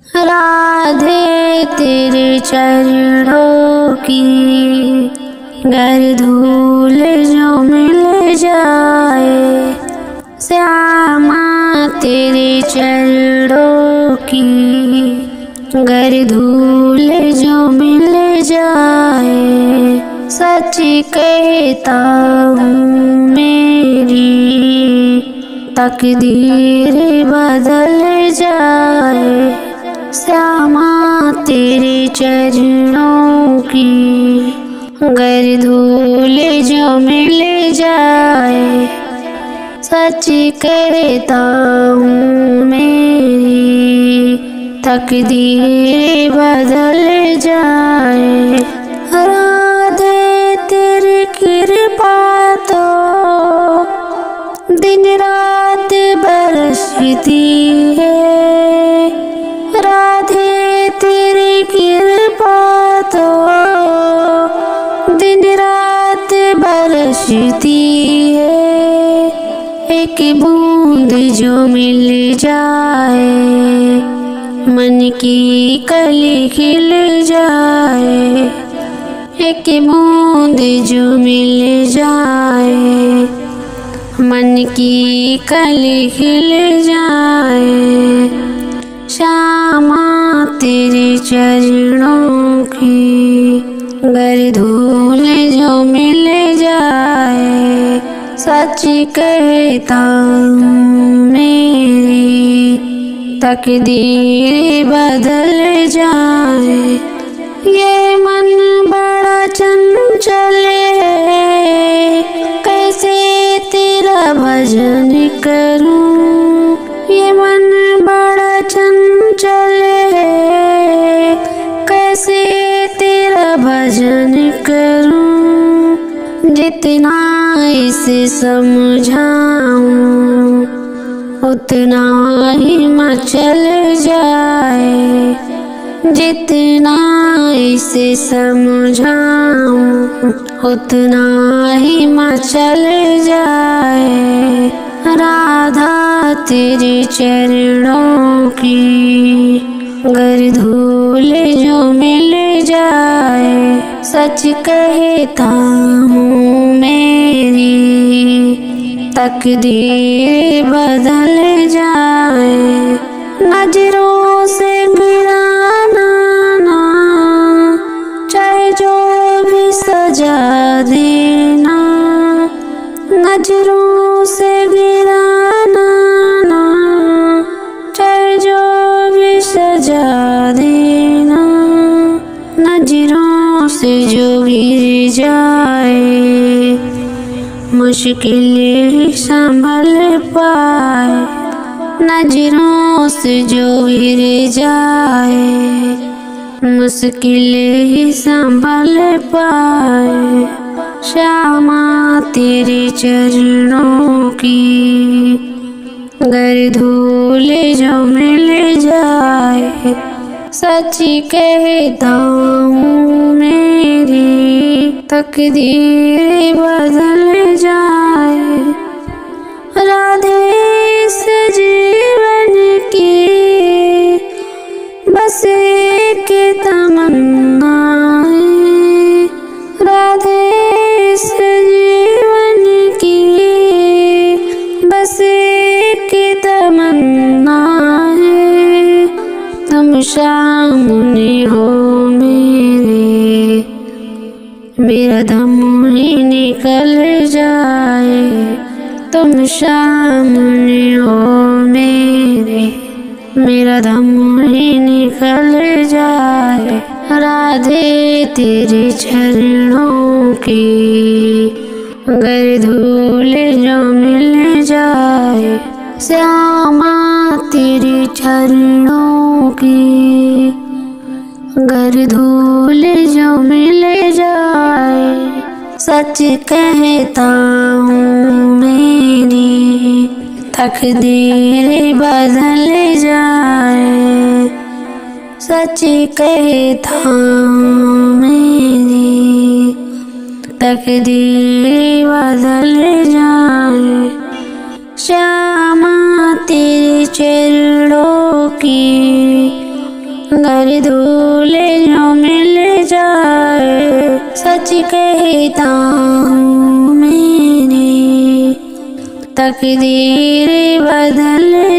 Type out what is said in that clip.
राधे तेरे चरणों की गर धूल जो मिल जाए, श्यामा तेरे चरणों की गर धूल जो मिल जाए। सच कहता हूँ मेरी तकदीर बदल जाए, श्यामा तेरे चरणों की गर धूल जो मिल जाए। सच कहता हूँ मेरी तकदीर बदल जाए। राधे तेरी कृपा तो दिन रात बरसती है, राधे तेरी कृपा तो दिन रात बरसती है। एक बूंद जो मिल जाए, मन की कली खिल जाए। एक बूंद जो मिल जाए, मन की कली खिल जाए। श्यामा तेरे चरणों की गर धूल जो मिल जाए। सच कहता हूँ मेरी तकदीर बदल जाए। ये मन बड़ा चंचल है, कैसे तेरा भजन करूं। ये मन बड़ा चंचल है, कैसे तेरा भजन करूं। जितना इसे समझाऊं उतना ही मचल जाए, जितना इसे समझाऊं उतना ही मचल जाए। राधा तेरे चरणों की गर धूल जो मिल जाए। सच कहता हूँ मेरी तकदीर बदल जाए। नजरों से गिराना ना, चाहे जो भी सजा देना। नजरों से गिराना ना, चाहे जो भी सजा देना। नजरों से जो गिर जाए, मुश्किल संभल पाए। नजरों से जो गिर जाए, मुश्किल ही संभल पाए। श्यामा तेरे चरणों की गर धूल जो मिल जाए। सच कहता हूँ मेरी तकदीर बदल जाए। राधे इस जीवन की बस एक तमन्ना है, राधे इस जीवन की बस एक तमन्ना है। तुम सामने हो मेरे, मेरा दम ही निकल जाए। तुम सामने हो मेरे, मेरा दम ही निकल जाए। राधे तेरे चरणों की गर धूल जो मिल जाए। श्यामा तेरे चरणों की गर धूल जो मिल जाए। सच कहता हूँ मेरी तकदीर बदल जाए। सच कहता हूँ मेरी तकदीर बदल जाए। श्यामा तेरे चरणों की हर धूल जो मिल जाए, सच कहता हूँ मेरी तकदीर बदल